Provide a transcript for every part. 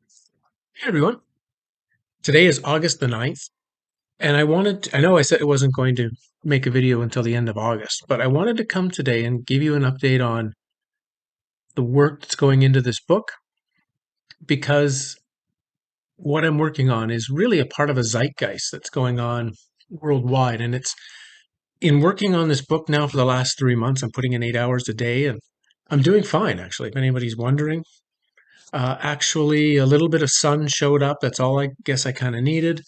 Hey everyone. Today is August the 9th, and I know I said I wasn't going to make a video until the end of August, but I wanted to come today and give you an update on the work that's going into this book because what I'm working on is really a part of a zeitgeist that's going on worldwide. And it's in working on this book now for the last 3 months, I'm putting in 8 hours a day and I'm doing fine, actually, if anybody's wondering. Actually, a little bit of sun showed up. That's all I guess I kind of needed.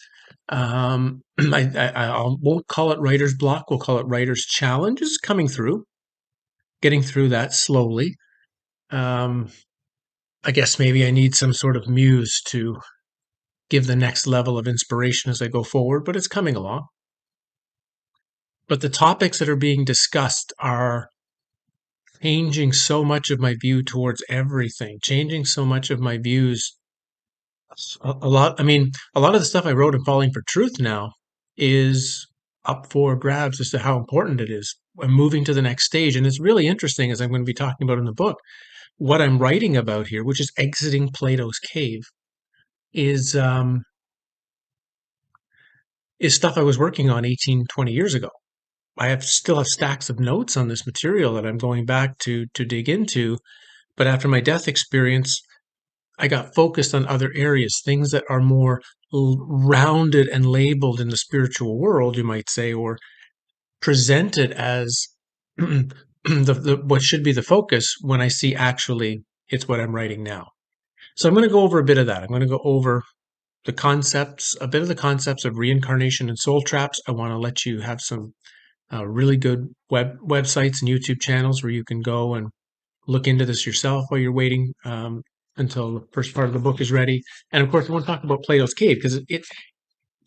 I won't call it writer's block. We'll call it writer's challenge. It's coming through, getting through that slowly. Um, I guess maybe I need some sort of muse to give the next level of inspiration as I go forward, but it's coming along. But the topics that are being discussed are changing so much of my view towards everything, changing so much of my views. A lot, I mean, a lot of the stuff I wrote in Falling for Truth now is up for grabs as to how important it is. I'm moving to the next stage. And it's really interesting, as I'm going to be talking about in the book. What I'm writing about here, which is exiting Plato's cave, is is stuff I was working on 18, 20 years ago. Still have stacks of notes on this material that I'm going back to dig into. But after my death experience, I got focused on other areas, things that are more rounded and labeled in the spiritual world, you might say, or presented as what should be the focus when I see actually it's what I'm writing now. So I'm going to go over a bit of that. I'm going to go over the concepts, a bit of the concepts of reincarnation and soul traps. I want to let you have some really good websites and YouTube channels where you can go and look into this yourself while you're waiting until the first part of the book is ready. And of course, I want to talk about Plato's cave because it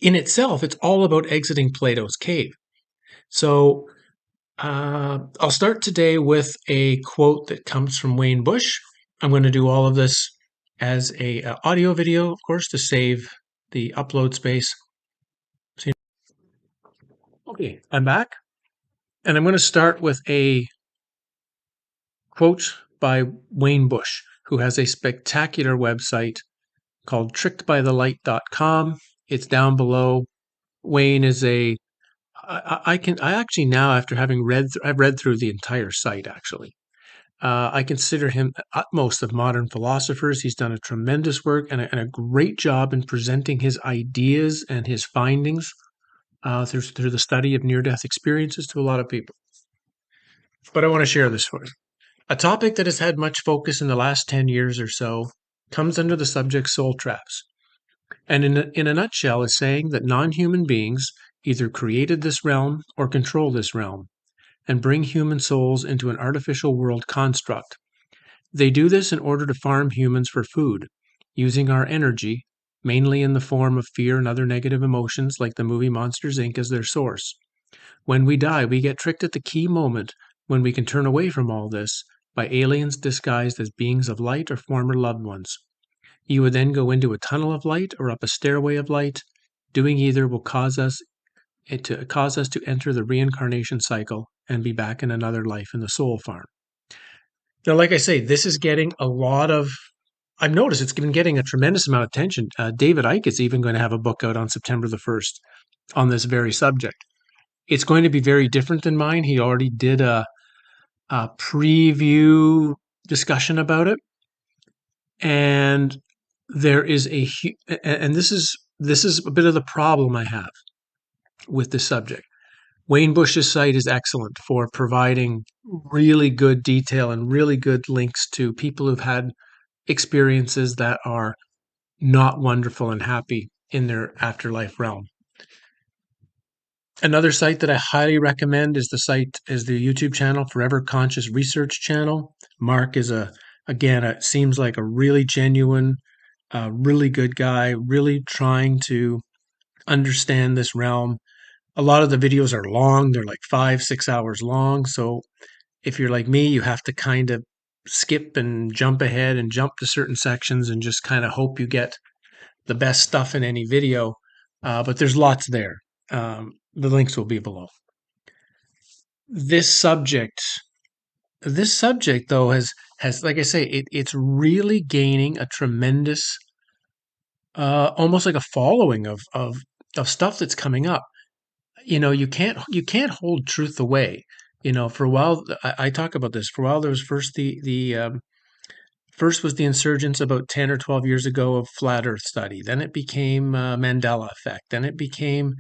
in itself, it's all about exiting Plato's cave. So I'll start today with a quote that comes from Wayne Bush. I'm going to do all of this as a audio video, of course, to save the upload space. Okay, I'm back, and I'm going to start with a quote by Wayne Bush, who has a spectacular website called trickedbythelight.com. It's down below. Wayne is I actually now, after having I've read through the entire site actually. I consider him the utmost of modern philosophers. He's done a tremendous work and a great job in presenting his ideas and his findings through the study of near-death experiences to a lot of people. But I want to share this for you. A topic that has had much focus in the last 10 years or so comes under the subject soul traps. And in a nutshell is saying that non-human beings either created this realm or control this realm and bring human souls into an artificial world construct. They do this in order to farm humans for food, using our energy, mainly in the form of fear and other negative emotions like the movie Monsters Inc. as their source. When we die, we get tricked at the key moment when we can turn away from all this by aliens disguised as beings of light or former loved ones. You would then go into a tunnel of light or up a stairway of light. Doing either will cause us to enter the reincarnation cycle and be back in another life in the soul farm. Now, like I say, this is getting a lot of. I've noticed it's been getting a tremendous amount of attention. David Icke is even going to have a book out on September the 1st on this very subject. It's going to be very different than mine. He already did a preview discussion about it, and there is and this is a bit of the problem I have with this subject. Wayne Bush's site is excellent for providing really good detail and really good links to people who've had experiences that are not wonderful and happy in their afterlife realm. Another site that I highly recommend is the YouTube channel Forever Conscious Research Channel. Mark is it seems like a really genuine, really good guy, really trying to understand this realm. A lot of the videos are long. They're like 5, 6 hours long. So if you're like me, you have to kind of skip and jump ahead and jump to certain sections and just kind of hope you get the best stuff in any video. But there's lots there. The links will be below. This subject, though, has like I say, it's really gaining a tremendous almost like a following of stuff that's coming up. You can't hold truth away. For a while, I talk about this. For a while, there was first was the insurgence about 10 or 12 years ago of flat Earth study. Then it became Mandela effect. Then it became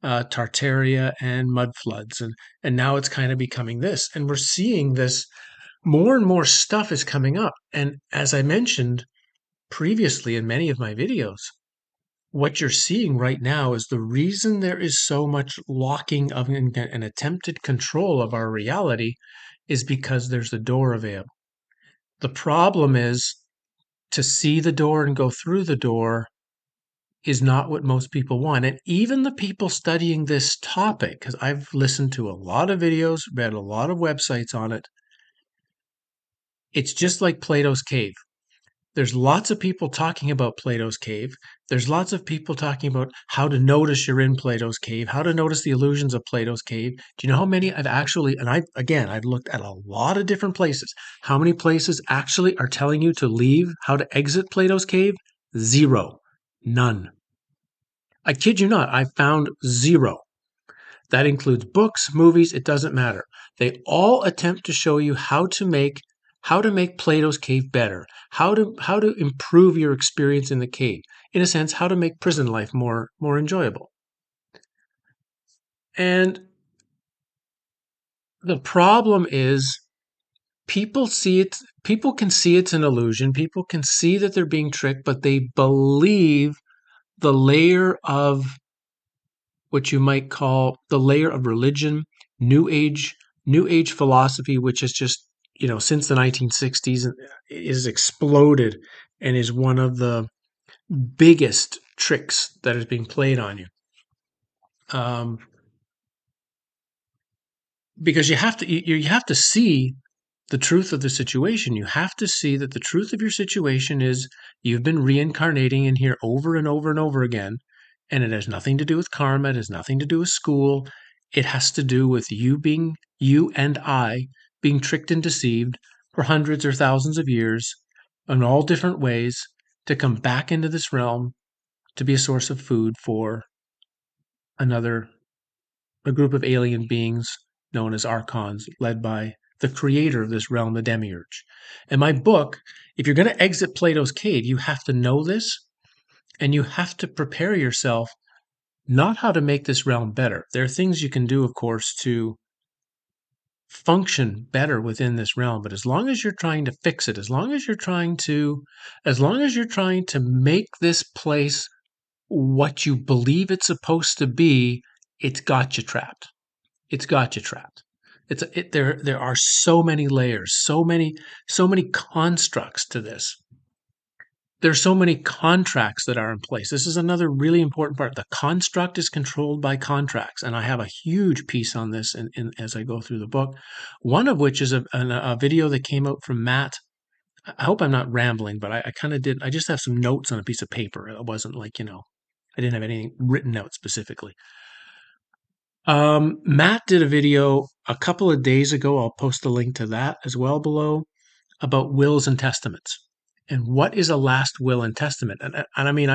Tartaria and mud floods, and now it's kind of becoming this. And we're seeing this more and more stuff is coming up. And as I mentioned previously in many of my videos, what you're seeing right now is the reason there is so much locking of an attempted control of our reality is because there's a door available. The problem is to see the door and go through the door is not what most people want. And even the people studying this topic, because I've listened to a lot of videos, read a lot of websites on it, it's just like Plato's cave. There's lots of people talking about Plato's cave. There's lots of people talking about how to notice you're in Plato's cave, how to notice the illusions of Plato's cave. Do you know how many I've actually, and I've looked at a lot of different places. How many places actually are telling you to leave, how to exit Plato's cave? Zero. None. I kid you not, I found zero. That includes books, movies, it doesn't matter. They all attempt to show you how to make Plato's cave better, how to improve your experience in the cave. In a sense, how to make prison life more enjoyable. And the problem is people can see it's an illusion, people can see that they're being tricked, but they believe the layer of what you might call the layer of religion, new age, new age philosophy, which is just, since the 1960s is exploded and is one of the biggest tricks that is being played on you. Because you have to see the truth of the situation. You have to see that the truth of your situation is you've been reincarnating in here over and over and over again, and it has nothing to do with karma. It has nothing to do with school. It has to do with you and I being tricked and deceived for hundreds or thousands of years in all different ways to come back into this realm to be a source of food for a group of alien beings known as archons, led by the creator of this realm, the demiurge. In my book, if you're going to exit Plato's cave, you have to know this, and you have to prepare yourself not how to make this realm better. There are things you can do, of course, to function better within this realm, but as long as you're trying to fix it, as long as you're trying to make this place what you believe it's supposed to be, it's got you trapped. It's got you trapped. There are so many layers, so many constructs to this. There's so many contracts that are in place. This is another really important part. The construct is controlled by contracts, and I have a huge piece on this as I go through the book. One of which is a video that came out from Matt. I hope I'm not rambling, but I kind of did. I just have some notes on a piece of paper. It wasn't like, I didn't have anything written out specifically. Matt did a video a couple of days ago. I'll post a link to that as well below, about wills and testaments and what is a last will and testament. And I mean,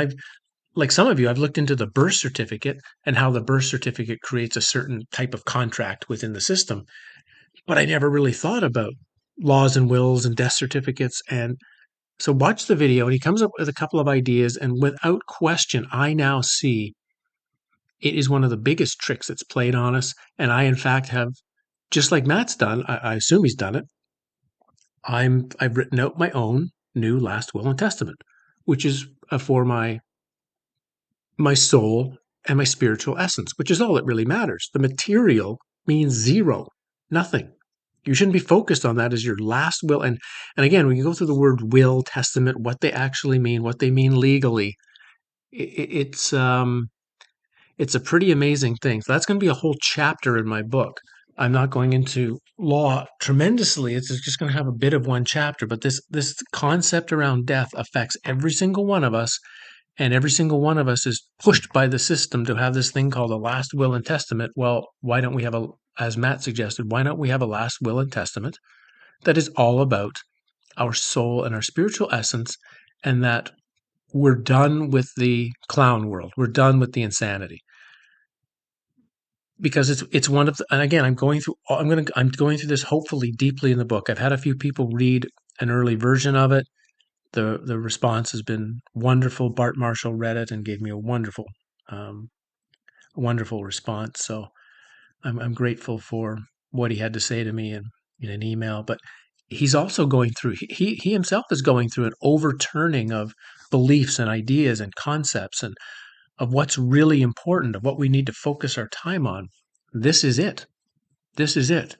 like some of you, I've looked into the birth certificate and how the birth certificate creates a certain type of contract within the system, but I never really thought about laws and wills and death certificates. And so watch the video, and he comes up with a couple of ideas, and without question, I now see it is one of the biggest tricks that's played on us. And I, in fact, have, just like Matt's done, I assume he's done it. I've written out my own new last will and testament, which is for my soul and my spiritual essence, which is all that really matters. The material means zero, nothing. You shouldn't be focused on that as your last will. And again, when you go through the word will, testament, what they actually mean, what they mean legally, it's a pretty amazing thing. So that's going to be a whole chapter in my book. I'm not going into law tremendously. It's just going to have a bit of one chapter, but this concept around death affects every single one of us, and every single one of us is pushed by the system to have this thing called a last will and testament. Well, why don't we have as Matt suggested, why don't we have a last will and testament that is all about our soul and our spiritual essence, and that we're done with the clown world. We're done with the insanity. Because it's one of the, and again, I'm going through this hopefully deeply in the book. I've had a few people read an early version of it. The response has been wonderful. Bart Marshall read it and gave me a um, wonderful response. So I'm grateful for what he had to say to me in an email. But he's also going through, he himself is going through an overturning of beliefs and ideas and concepts and of what's really important, of what we need to focus our time on. This is it. This is it.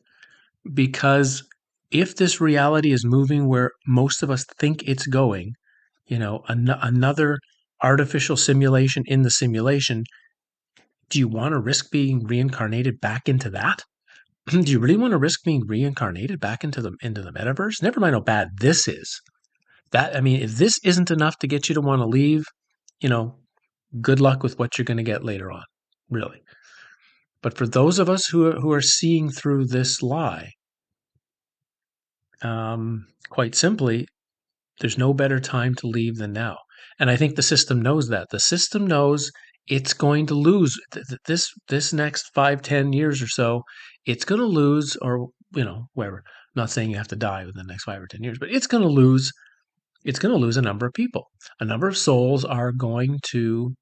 Because if this reality is moving where most of us think it's going, another artificial simulation in the simulation, do you want to risk being reincarnated back into that? Do you really want to risk being reincarnated back into the metaverse? Never mind how bad this is. That, I mean, if this isn't enough to get you to want to leave, you know, good luck with what you're going to get later on, really. But for those of us who are seeing through this lie, quite simply, there's no better time to leave than now. And I think the system knows that. The system knows it's going to lose this next 5-10 years or so. It's going to lose, or wherever. I'm not saying you have to die within the next 5 or 10 years, but it's going to lose. It's going to lose a number of people. A number of souls are going to,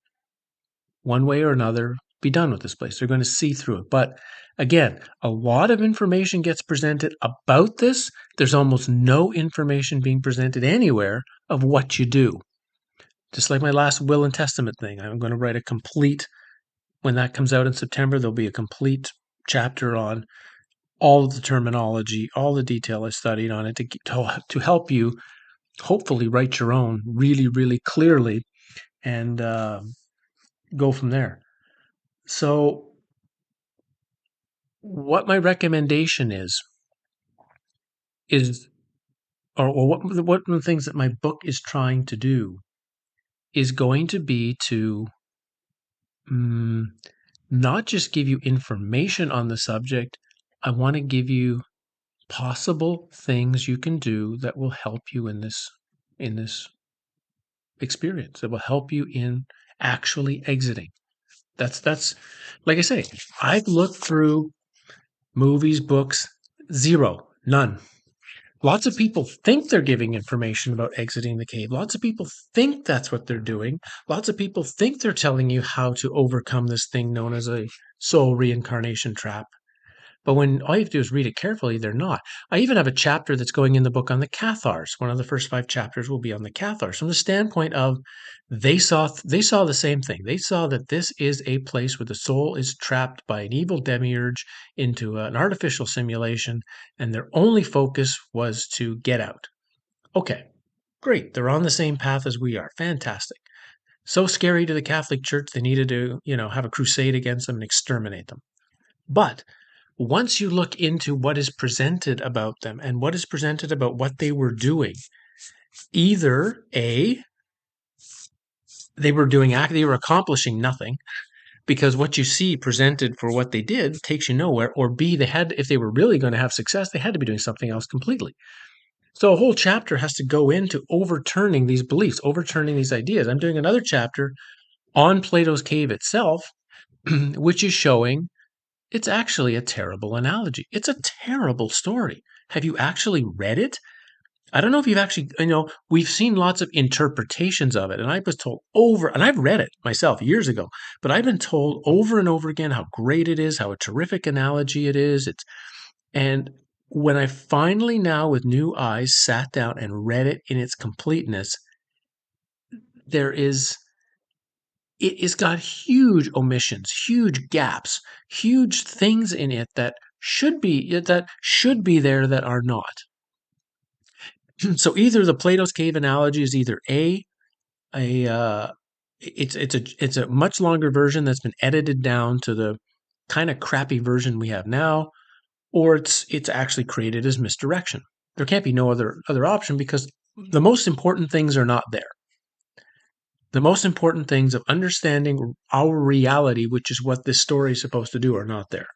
one way or another, be done with this place. They're going to see through it. But again, a lot of information gets presented about this. There's almost no information being presented anywhere of what you do. Just like my last will and testament thing, I'm going to write a complete, when that comes out in September, there'll be a complete chapter on all of the terminology, all the detail I studied on it to help you hopefully write your own really, really clearly and go from there. So what my recommendation is, or what one of the things that my book is trying to do is going to be to not just give you information on the subject. I want to give you possible things you can do that will help you in this experience, that will help you in actually exiting. That's like I say, I've looked through movies, books, zero, none. Lots of people think they're giving information about exiting the cave. Lots of people think that's what they're doing. Lots of people think they're telling you how to overcome this thing known as a soul reincarnation trap. But when all you have to do is read it carefully, they're not. I even have a chapter that's going in the book on the Cathars. One of the first 5 chapters will be on the Cathars from the standpoint of they saw the same thing. They saw that this is a place where the soul is trapped by an evil demiurge into an artificial simulation, and their only focus was to get out. Okay, great. They're on the same path as we are. Fantastic. So scary to the Catholic Church, they needed to, have a crusade against them and exterminate them. But once you look into what is presented about them and what is presented about what they were doing, either A, they were accomplishing nothing because what you see presented for what they did takes you nowhere, or B, if they were really going to have success, they had to be doing something else completely. So a whole chapter has to go into overturning these beliefs, overturning these ideas. I'm doing another chapter on Plato's cave itself, which is showing it's actually a terrible analogy. It's a terrible story. Have you actually read it? I don't know if you've actually, we've seen lots of interpretations of it, and I was told and I've read it myself years ago, but I've been told over and over again how great it is, how a terrific analogy it is. And when I finally now with new eyes sat down and read it in its completeness, it's got huge omissions, huge gaps, huge things in it that should be there that are not. So either the Plato's cave analogy is either it's a much longer version that's been edited down to the kind of crappy version we have now, or it's actually created as misdirection. There can't be no other option because the most important things are not there. The most important things of understanding our reality, which is what this story is supposed to do, are not there.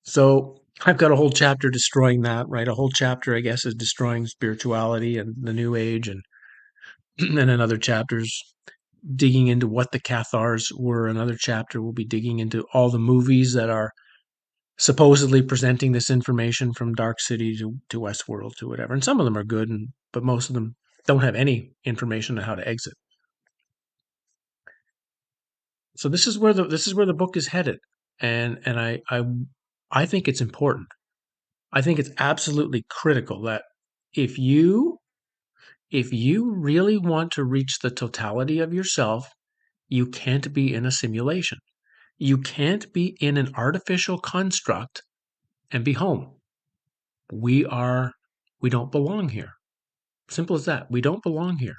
So I've got a whole chapter destroying that, right? A whole chapter, I guess, is destroying spirituality and the New Age and and in other chapters, digging into what the Cathars were. Another chapter will be digging into all the movies that are supposedly presenting this information from Dark City to Westworld to whatever. And some of them are good, but most of them don't have any information on how to exit. So this is where the book is headed, and I think it's important. I think it's absolutely critical that if you if you really want to reach the totality of yourself, you can't be in a simulation. You can't be in an artificial construct and be home. We are we don't belong here. Simple as that. We don't belong here.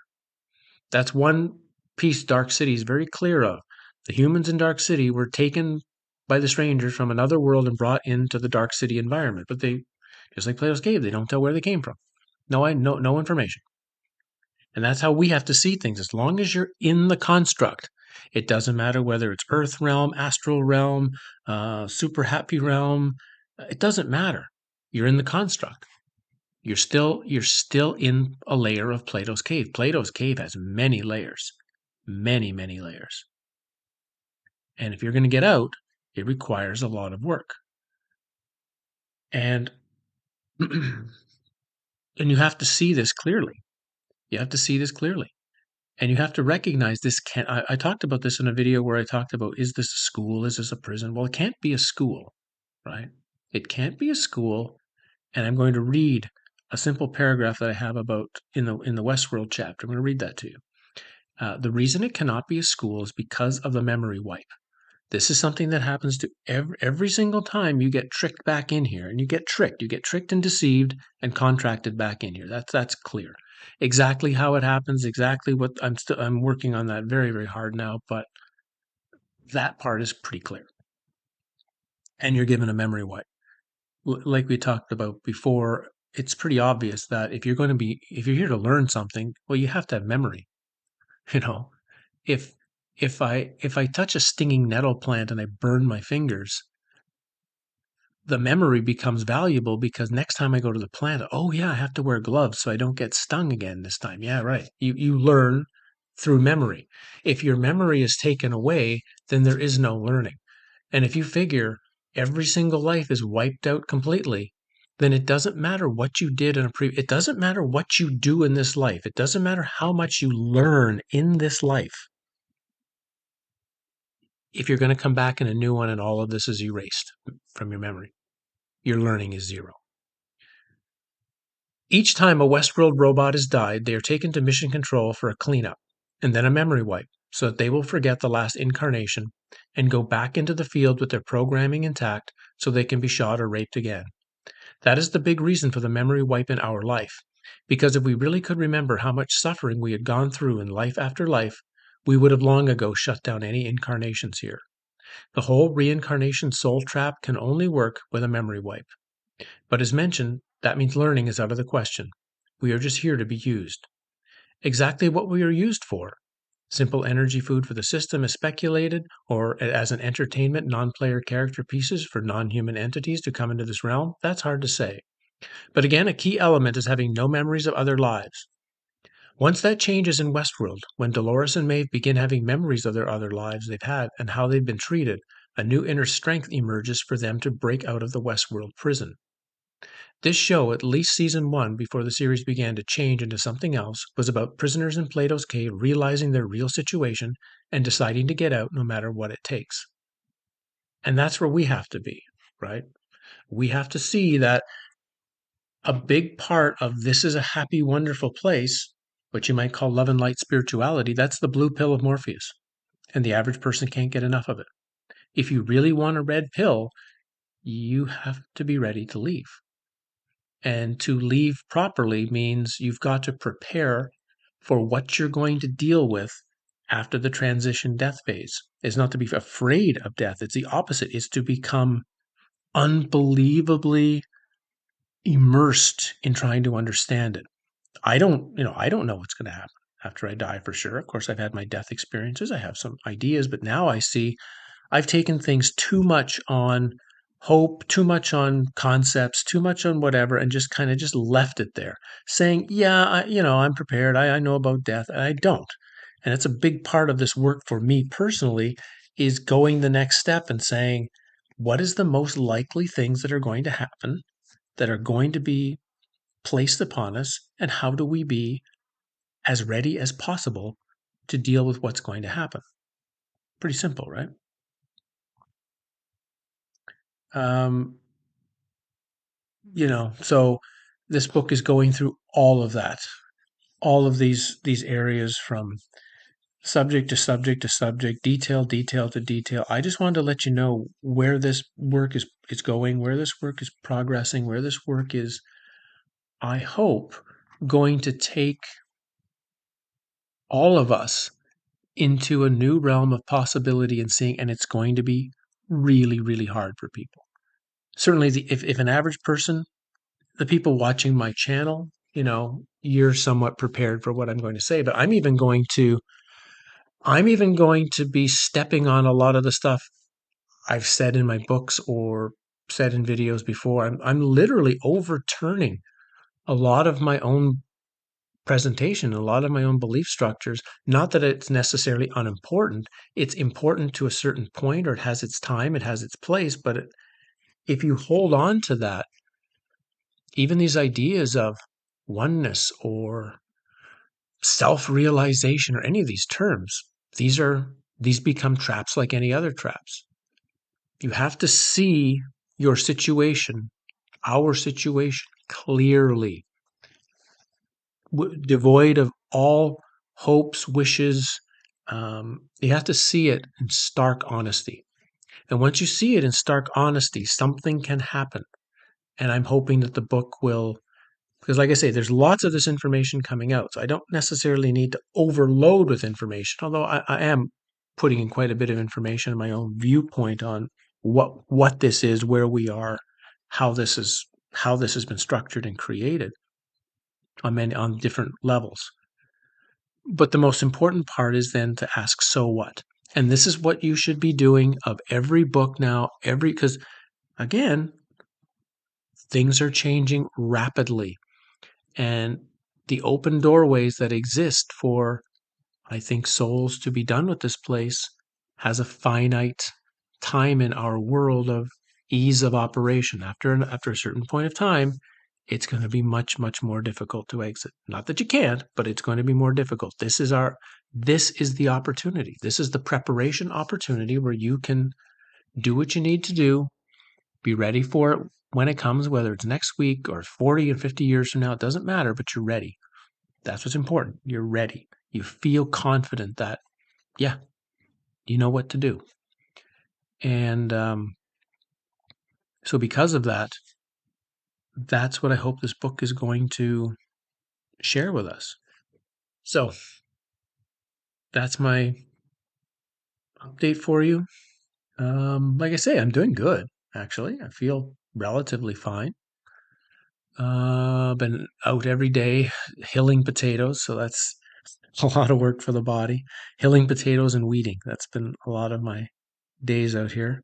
That's one piece Dark City is very clear of. The humans in Dark City were taken by the strangers from another world and brought into the Dark City environment. But they, just like Plato's cave, they don't tell where they came from. No information. And that's how we have to see things. As long as you're in the construct, it doesn't matter whether it's Earth realm, astral realm, super happy realm. It doesn't matter. You're in the construct. You're still in a layer of Plato's cave. Plato's cave has many layers, many layers. And if you're going to get out, it requires a lot of work. And and you have to see this clearly. You have to see this clearly. And you have to recognize this can't. I talked about this in a video where I talked about, is this a school? Is this a prison? Well, it can't be a school, right? It can't be a school. And I'm going to read a simple paragraph that I have about in the Westworld chapter. I'm going to read that to you. The reason it cannot be a school is because of the memory wipe. This is something that happens to every single time you get tricked back in here, and you get tricked. You get tricked and deceived and contracted back in here. That's clear. Exactly how it happens, exactly what I'm working on that very hard now, but that part is pretty clear. And you're given a memory wipe. Like we talked about before, it's pretty obvious that if you're here to learn something, well, you have to have memory. You know, if if I touch a stinging nettle plant and I burn my fingers, the memory becomes valuable because next time I go to the plant, oh yeah, I have to wear gloves so I don't get stung again this time. Yeah, right. You learn through memory. If your memory is taken away, then there is no learning. And if you figure every single life is wiped out completely, then it doesn't matter what you did it doesn't matter what you do in this life. It doesn't matter how much you learn in this life. If you're going to come back in a new one and all of this is erased from your memory, your learning is zero. Each time a Westworld robot has died, they are taken to Mission Control for a cleanup, and then a memory wipe, so that they will forget the last incarnation and go back into the field with their programming intact so they can be shot or raped again. That is the big reason for the memory wipe in our life, because if we really could remember how much suffering we had gone through in life after life, we would have long ago shut down any incarnations here. The whole reincarnation soul trap can only work with a memory wipe. But as mentioned, that means learning is out of the question. We are just here to be used. Exactly what we are used for. Simple energy food for the system is speculated, or as an entertainment non-player character pieces for non-human entities to come into this realm, that's hard to say. But again, a key element is having no memories of other lives. Once that changes in Westworld, when Dolores and Maeve begin having memories of their other lives they've had and how they've been treated, a new inner strength emerges for them to break out of the Westworld prison. This show, at least season 1, before the series began to change into something else, was about prisoners in Plato's cave realizing their real situation and deciding to get out no matter what it takes. And that's where we have to be, right? We have to see that a big part of this is a happy, wonderful place, what you might call love and light spirituality, that's the blue pill of Morpheus. And the average person can't get enough of it. If you really want a red pill, you have to be ready to leave. And to leave properly means you've got to prepare for what you're going to deal with after the transition death phase. It's not to be afraid of death, it's the opposite. It's to become unbelievably immersed in trying to understand it. I don't know what's going to happen after I die for sure. Of course, I've had my death experiences. I have some ideas, but now I see I've taken things too much on hope, too much on concepts, too much on whatever, and just kind of just left it there, saying, "Yeah, I'm prepared. I know about death." And I don't. And it's a big part of this work for me personally is going the next step and saying, what is the most likely things that are going to happen, that are going to be placed upon us, and how do we be as ready as possible to deal with what's going to happen? Pretty simple, right? Um, so this book is going through all of that, all of these areas from subject to subject to subject, detail to detail. I just wanted to let you know where this work is going, where this work is progressing, where this work is, I hope, going to take all of us into a new realm of possibility and seeing, and it's going to be really, really hard for people. Certainly, if an average person, the people watching my channel, you're somewhat prepared for what I'm going to say, but I'm even going to be stepping on a lot of the stuff I've said in my books or said in videos before. I'm literally overturning a lot of my own presentation, a lot of my own belief structures. Not that it's necessarily unimportant. It's important to a certain point, or it has its time, it has its place. But if you hold on to that, even these ideas of oneness or self-realization or any of these terms, these become traps like any other traps. You have to see your situation, our situation, clearly, devoid of all hopes, wishes. You have to see it in stark honesty. And once you see it in stark honesty, something can happen. And I'm hoping that the book will, because like I say, there's lots of this information coming out. So I don't necessarily need to overload with information, although I am putting in quite a bit of information, my own viewpoint on what this is, where we are, how this has been structured and created on different levels. But the most important part is then to ask, so what? And this is what you should be doing of every book now, because again, things are changing rapidly. And the open doorways that exist for, I think, souls to be done with this place has a finite time in our world of ease of operation. After a certain point of time, it's going to be much, much more difficult to exit. Not that you can't, but it's going to be more difficult. This is the opportunity. This is the preparation opportunity where you can do what you need to do, be ready for it when it comes, whether it's next week or 40 and 50 years from now, it doesn't matter, but you're ready. That's what's important. You're ready. You feel confident that, yeah, you know what to do. And so because of that, that's what I hope this book is going to share with us. So that's my update for you. Like I say, I'm doing good, actually. I feel relatively fine. Been out every day hilling potatoes, so that's a lot of work for the body. Hilling potatoes and weeding. That's been a lot of my days out here.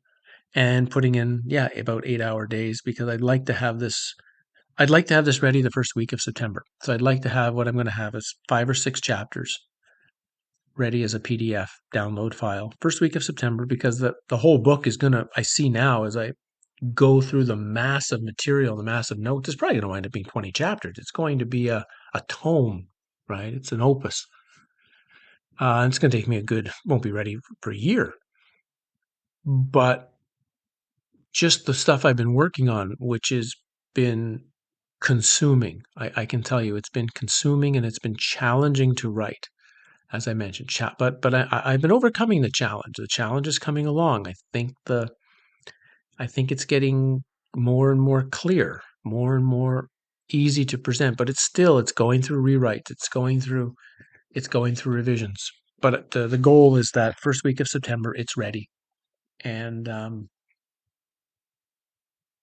And putting in, yeah, about 8-hour days, because I'd like to have this ready the first week of September. So I'd like to have, what I'm going to have is 5 or 6 chapters ready as a PDF download file first week of September, because the whole book is going to, I see now as I go through the massive material, the massive notes, it's probably going to wind up being 20 chapters. It's going to be a tome, right? It's an opus. And it's going to take me won't be ready for a year. But just the stuff I've been working on, which has been consuming, I can tell you, it's been consuming and it's been challenging to write, as I mentioned. But I've been overcoming the challenge. The challenge is coming along. I think it's getting more and more clear, more and more easy to present. But it's going through rewrites. It's going through revisions. But the goal is that first week of September, it's ready. And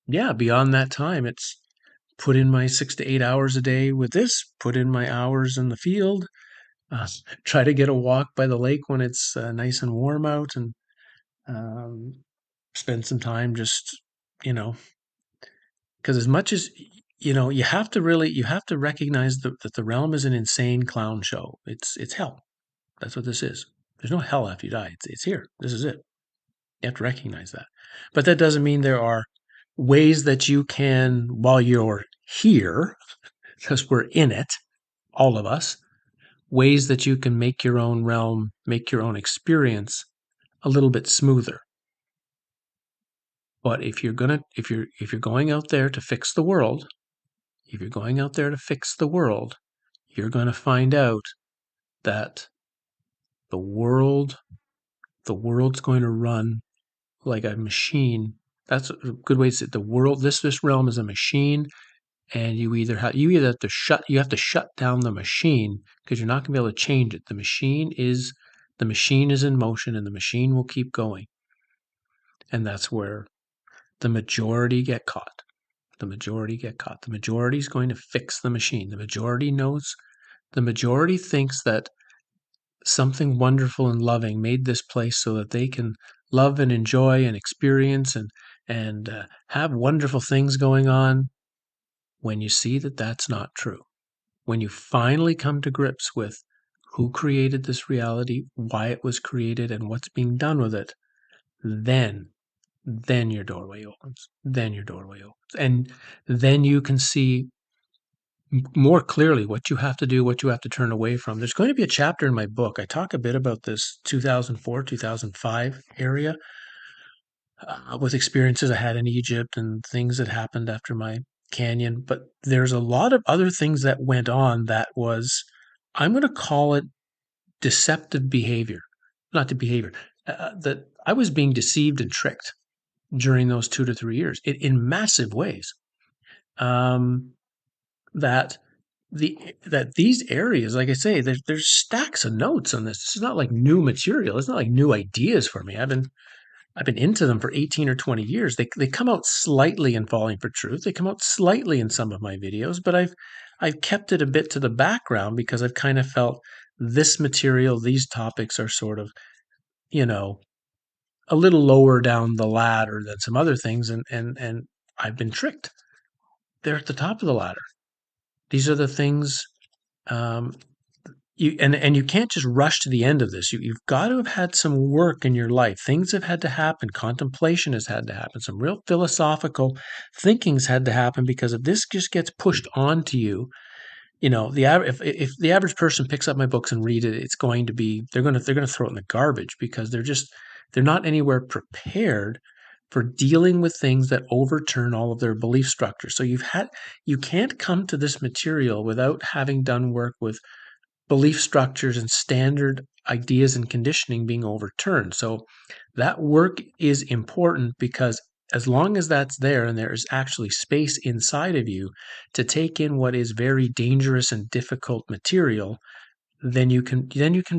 yeah, beyond that time, it's put in my 6 to 8 hours a day with this, put in my hours in the field, uh, try to get a walk by the lake when it's nice and warm out, and um, spend some time just you know, because as much as you have to recognize that the realm is an insane clown show. It's hell. That's what this is. There's no hell after you die. It's here. This is it. You have to recognize that. But that doesn't mean there are ways that you can, while you're here, because we're in it, all of us, ways that you can make your own realm, make your own experience a little bit smoother. But if you're going out there to fix the world, if you're going out there to fix the world, you're going to find out that the world the world's going to run like a machine. That's a good way to say it. The world, this realm is a machine, and you have to shut down the machine, because you're not going to be able to change it. The machine is in motion, and the machine will keep going. And that's where the majority get caught. The majority get caught. The majority is going to fix the machine. The majority thinks that something wonderful and loving made this place so that they can love and enjoy and experience and have wonderful things going on, when you see that that's not true. When you finally come to grips with who created this reality, why it was created, and what's being done with it, then your doorway opens. And then you can see more clearly what you have to do, what you have to turn away from. There's going to be a chapter in my book. I talk a bit about this 2004, 2005 area, with experiences I had in Egypt and things that happened after my canyon. But there's a lot of other things that went on that was, I'm going to call it deceptive behavior. Not the behavior, that I was being deceived and tricked during those 2 to 3 years in massive ways. That these areas, like I say, there's stacks of notes on this. This is not like new material. It's not like new ideas for me. I've been into them for 18 or 20 years. They come out slightly in Falling for Truth. They come out slightly in some of my videos, but I've kept it a bit to the background, because I've kind of felt this material, these topics are sort of, a little lower down the ladder than some other things, and I've been tricked. They're at the top of the ladder. These are the things, you can't just rush to the end of this. You've got to have had some work in your life. Things have had to happen. Contemplation has had to happen. Some real philosophical thinking's had to happen, because if this just gets pushed onto you, if the average person picks up my books and read it, it's going to be, they're going to throw it in the garbage, because they're not anywhere prepared for dealing with things that overturn all of their belief structures. So you can't come to this material without having done work with belief structures and standard ideas and conditioning being overturned. So that work is important, because as long as that's there and there is actually space inside of you to take in what is very dangerous and difficult material, then you can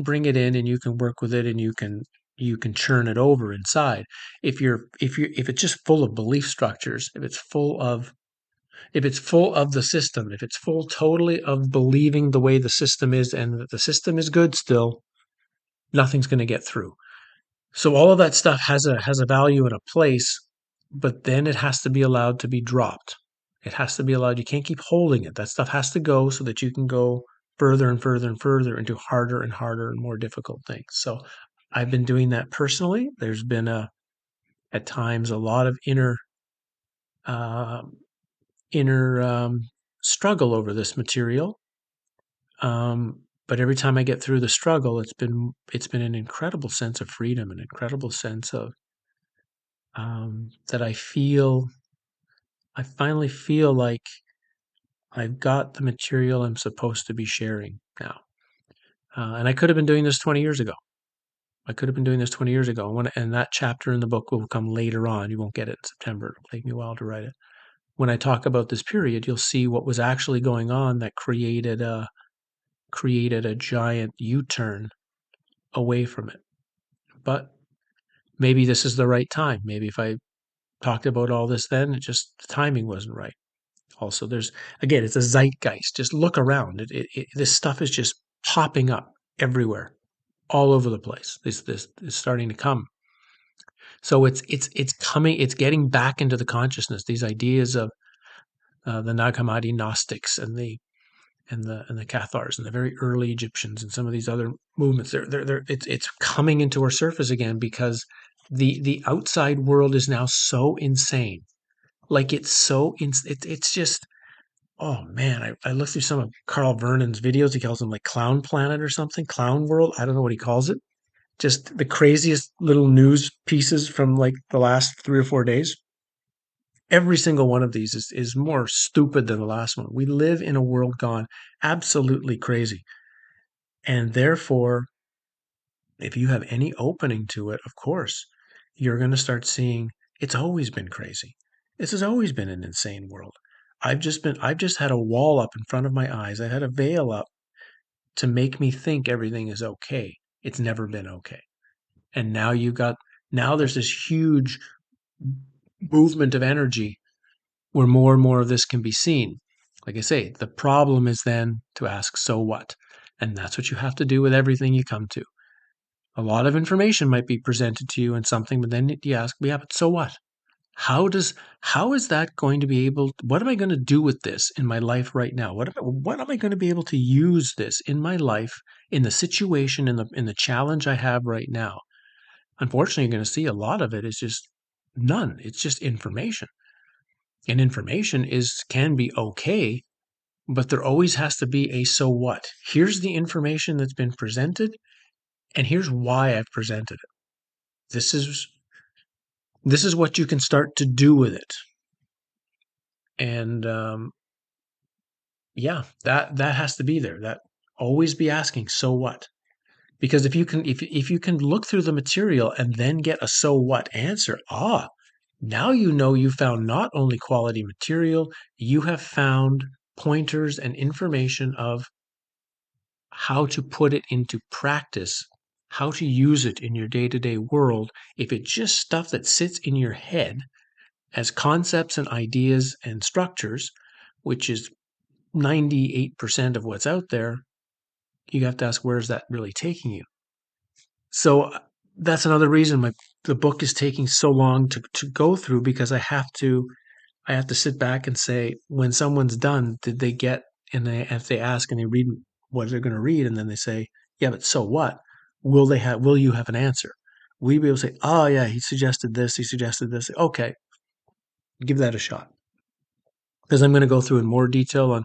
bring it in, and you can work with it, and you can churn it over inside. If it's just full of belief structures, if it's full of the system, if it's full totally of believing the way the system is, and that the system is good still, nothing's going to get through. So all of that stuff has a value and a place, but then it has to be allowed to be dropped. It has to be allowed. You can't keep holding it. That stuff has to go, so that you can go further and further and further into harder and harder and more difficult things. So I've been doing that personally. There's been at times a lot of inner struggle over this material. But every time I get through the struggle, it's been an incredible sense of freedom, an incredible sense of that I finally feel like I've got the material I'm supposed to be sharing now. And I could have been doing this 20 years ago. And that chapter in the book will come later on. You won't get it in September. It'll take me a while to write it. When I talk about this period, you'll see what was actually going on that created a giant U-turn away from it. But maybe this is the right time. Maybe if I talked about all this then, the timing wasn't right. Also, it's a zeitgeist. Just look around. This stuff is just popping up everywhere, all over the place. This is starting to come. So it's coming, it's getting back into the consciousness. These ideas of the Nag Hammadi Gnostics and the Cathars and the very early Egyptians and some of these other movements. It's coming into our surface again because the outside world is now so insane. Like it's just, oh man, I looked through some of Carl Vernon's videos. He calls them like Clown Planet or something, Clown World. I don't know what he calls it. Just the craziest little news pieces from like the last 3 or 4 days. Every single one of these is more stupid than the last one. We live in a world gone absolutely crazy. And therefore, if you have any opening to it, of course, you're going to start seeing it's always been crazy. This has always been an insane world. I've just had a wall up in front of my eyes. I had a veil up to make me think everything is okay. It's never been okay. And now there's this huge movement of energy where more and more of this can be seen. Like I say, the problem is then to ask, so what? And that's what you have to do with everything you come to. A lot of information might be presented to you in something, but then you ask, yeah, but so what? How is that going to be able, what am I going to do with this in my life right now? What am I going to be able to use this in my life, in the situation, in the challenge I have right now? Unfortunately, you're going to see a lot of it is just none. It's just information. And information can be okay, but there always has to be a so what. Here's the information that's been presented, and here's why I've presented it. This is what you can start to do with it. And yeah, that has to be there. That always be asking, so what? Because if you can look through the material and then get a so what answer, now you know you found not only quality material, you have found pointers and information of how to put it into practice, how to use it in your day-to-day world. If it's just stuff that sits in your head as concepts and ideas and structures, which is 98% of what's out there, you have to ask, where's that really taking you? So that's another reason the book is taking so long to go through, because I have to sit back and say, when someone's done, did they get, and if they ask and they read what they're going to read, and then they say, yeah, but so what? Will you have an answer? Will you be able to say, oh yeah, he suggested this. Okay, give that a shot. Because I'm going to go through in more detail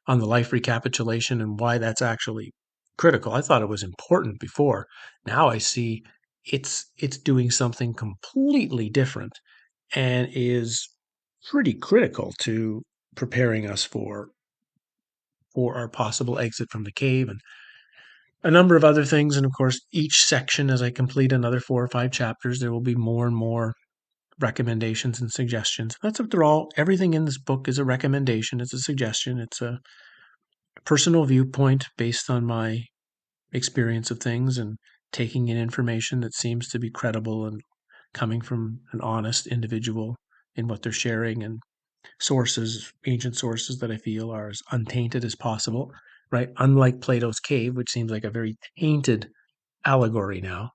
on the life recapitulation and why that's actually critical. I thought it was important before. Now I see it's doing something completely different and is pretty critical to preparing us for our possible exit from the cave, and a number of other things. And of course, each section, as I complete another 4 or 5 chapters, there will be more and more recommendations and suggestions. That's what they're all. Everything in this book is a recommendation. It's a suggestion. It's a personal viewpoint based on my experience of things and taking in information that seems to be credible and coming from an honest individual in what they're sharing, and sources, ancient sources that I feel are as untainted as possible, right? Unlike Plato's cave, which seems like a very tainted allegory now.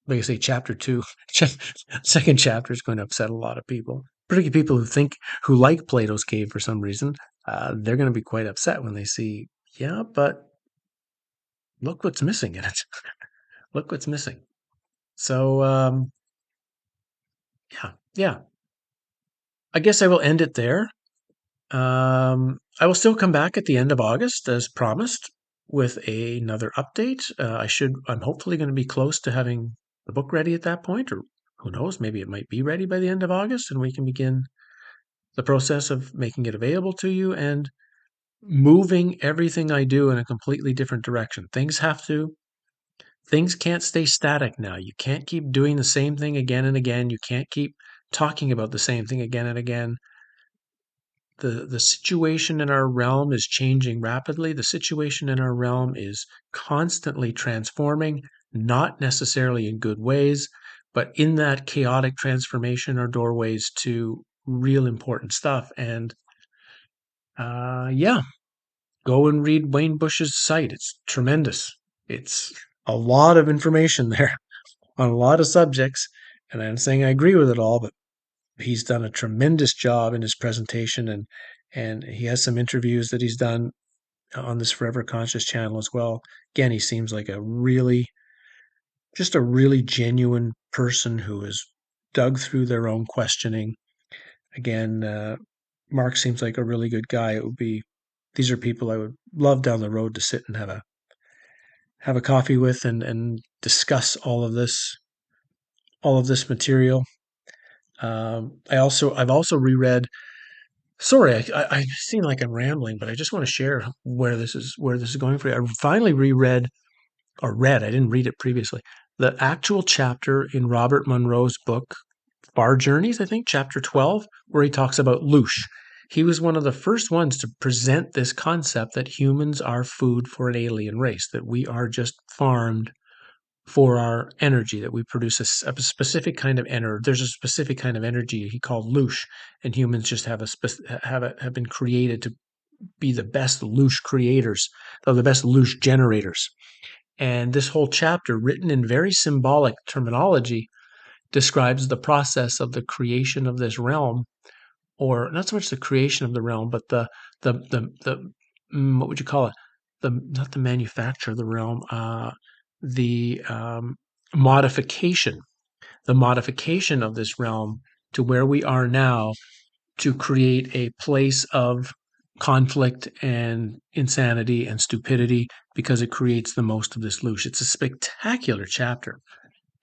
Like I say, chapter two, second chapter is going to upset a lot of people, particularly people who like Plato's cave for some reason. They're going to be quite upset when they see, yeah, but look what's missing in it. Look what's missing. So, yeah. I guess I will end it there. I will still come back at the end of August, as promised, with another update. I'm hopefully going to be close to having the book ready at that point, or who knows, maybe it might be ready by the end of August, and we can begin the process of making it available to you and moving everything I do in a completely different direction. Things can't stay static now. You can't keep doing the same thing again and again. You can't keep talking about the same thing again and again. The situation in our realm is changing rapidly. The situation in our realm is constantly transforming, not necessarily in good ways, but in that chaotic transformation are doorways to real important stuff. And yeah, go and read Wayne Bush's site. It's tremendous. It's a lot of information there. on a lot of subjects, and I'm saying I agree with it all, but he's done a tremendous job in his presentation, and he has some interviews that he's done on this Forever Conscious channel as well. Again, he seems like just a really genuine person who has dug through their own questioning. Again, Mark seems like a really good guy. These are people I would love down the road to sit and have a coffee with and discuss all of this material. I've also reread. Sorry, I seem like I'm rambling, but I just want to share where this is going for you. I finally reread or read. I didn't read it previously. The actual chapter in Robert Monroe's book, Far Journeys, I think, chapter 12, where he talks about loosh. He was one of the first ones to present this concept that humans are food for an alien race, that we are just farmed for our energy, that we produce a specific kind of energy. There's a specific kind of energy he called loosh, and humans just have been created to be the best loosh creators, or the best loosh generators. And this whole chapter, written in very symbolic terminology, describes the process of the creation of this realm, or not so much the creation of the realm, but the what would you call it? The Not the manufacture of the realm, the modification, the modification of this realm to where we are now, to create a place of conflict and insanity and stupidity, because it creates the most of this loosh. It's a spectacular chapter.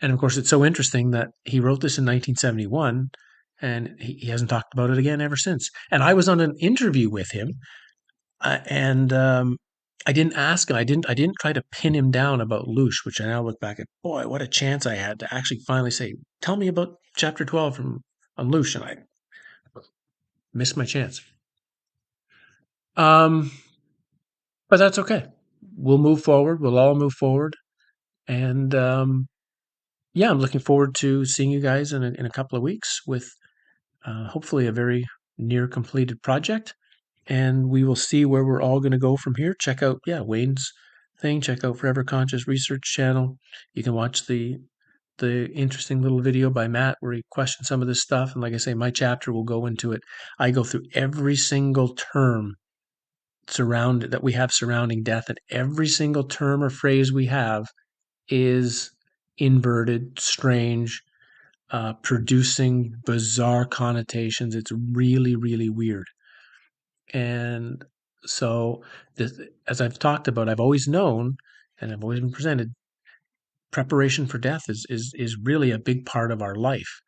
And of course, it's so interesting that he wrote this in 1971, and he hasn't talked about it again ever since. And I was on an interview with him, and I didn't ask him. I didn't try to pin him down about loosh, which I now look back at. Boy, what a chance I had to actually finally say, "Tell me about chapter 12 from on loosh," and I missed my chance. Um, but that's okay. We'll move forward. We'll all move forward, and yeah, I'm looking forward to seeing you guys in a couple of weeks with hopefully a very near completed project, and we will see where we're all going to go from here. Check out, yeah, Wayne's thing. Check out Forever Conscious Research channel. You can watch the interesting little video by Matt where he questions some of this stuff. And like I say, my chapter will go into it. I go through every single term that we have surrounding death, and every single term or phrase we have is inverted, strange, producing bizarre connotations. It's really, really weird. And so, as I've talked about, I've always known, and I've always been presented, preparation for death is really a big part of our life.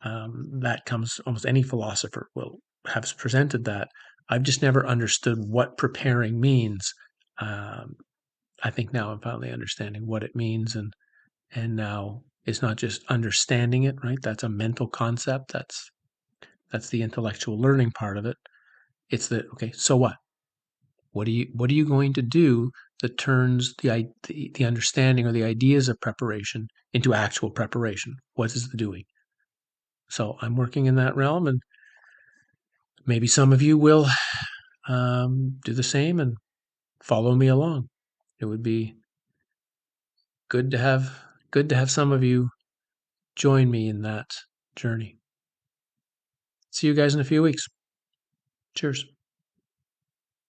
That comes, almost any philosopher will have presented that. I've just never understood what preparing means. Um, I think now I'm finally understanding what it means, and now it's not just understanding it, right? That's a mental concept. That's the intellectual learning part of it. It's the, okay, so what? What are you going to do that turns the understanding or the ideas of preparation into actual preparation? What is the doing? So I'm working in that realm, and maybe some of you will do the same and follow me along. It would be good to have some of you join me in that journey. See you guys in a few weeks. Cheers.